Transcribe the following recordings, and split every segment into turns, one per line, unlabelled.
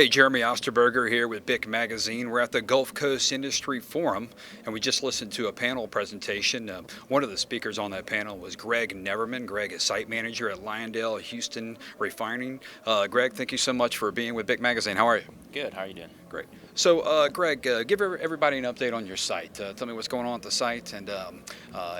Hey, Jeremy Osterberger here with BIC Magazine. We're at the Gulf Coast Industry Forum, and we just listened to a panel presentation. One of the speakers on that panel was Greg Nevermann. Greg is site manager at Lyondell Houston Refining. Greg, thank you so much for being with BIC Magazine. How are you?
Good. How are you doing?
Great. So, Greg, give everybody an update on your site. Tell me what's going on at the site and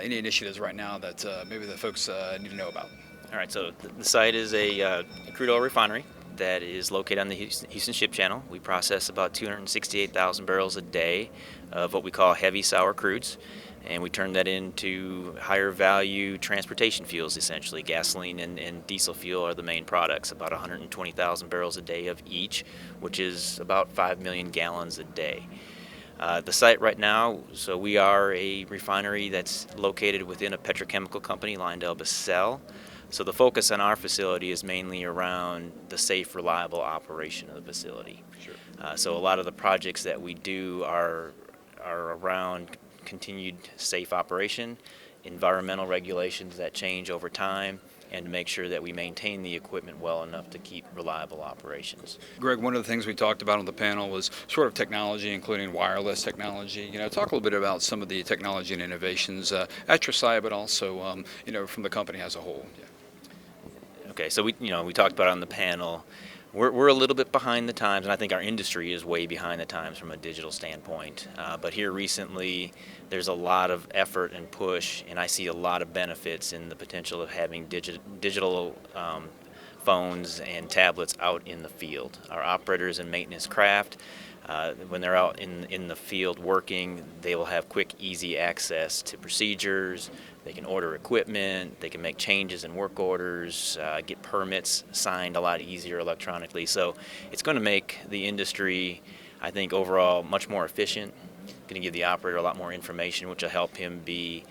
any initiatives right now that maybe the folks need to know about.
All right. So the site is a crude oil refinery that is located on the Houston Ship Channel. We process about 268,000 barrels a day of what we call heavy sour crudes, and we turn that into higher value transportation fuels, essentially. Gasoline and diesel fuel are the main products, about 120,000 barrels a day of each, which is about 5 million gallons a day. The site right now, so we are a refinery that's located within a petrochemical company, LyondellBasell. So the focus on our facility is mainly around the safe, reliable operation of the facility.
Sure.
So a lot of the projects that we do are around continued safe operation, environmental regulations that change over time, and to make sure that we maintain the equipment well enough to keep reliable operations.
Greg, one of the things we talked about on the panel was sort of technology, including wireless technology. Talk a little bit about some of the technology and innovations at your site, but also, from the company as a whole. Yeah.
Okay, so we talked about it on the panel. We're a little bit behind the times, and I think our industry is way behind the times from a digital standpoint. But here recently, there's a lot of effort and push, and I see a lot of benefits in the potential of having digital phones and tablets out in the field. Our operators and maintenance craft, when they're out in the field working, they will have quick, easy access to procedures. They can order equipment, they can make changes in work orders, get permits signed a lot easier electronically. So it's going to make the industry, I think, overall much more efficient, going to give the operator a lot more information, which will help him be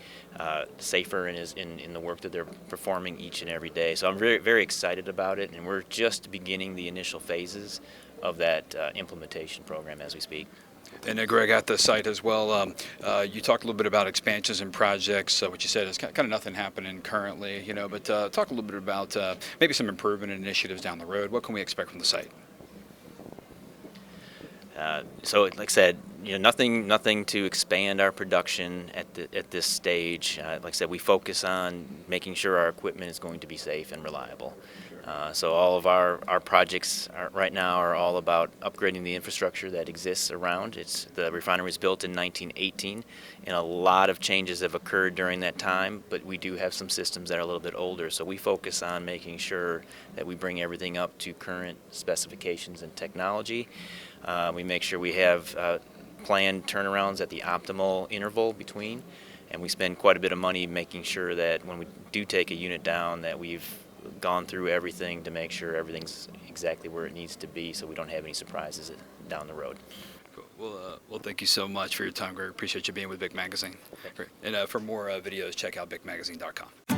safer in the work that they're performing each and every day. So I'm very, very excited about it, and we're just beginning the initial phases of that implementation program as we speak.
And Greg, at the site as well, you talked a little bit about expansions and projects, what you said is kind of nothing happening currently, but talk a little bit about maybe some improvement initiatives down the road. What can we expect from the site?
So, like I said, nothing to expand our production at this stage. Like I said, we focus on making sure our equipment is going to be safe and reliable. So all of our projects right now are all about upgrading the infrastructure that exists around. The refinery was built in 1918, and a lot of changes have occurred during that time, but we do have some systems that are a little bit older. So we focus on making sure that we bring everything up to current specifications and technology. We make sure we have planned turnarounds at the optimal interval between, and we spend quite a bit of money making sure that when we do take a unit down that we've gone through everything to make sure everything's exactly where it needs to be so we don't have any surprises down the road.
Cool. Well, thank you so much for your time, Greg. Appreciate you being with BIC Magazine.
Okay.
Great. And for more videos, check out bicmagazine.com.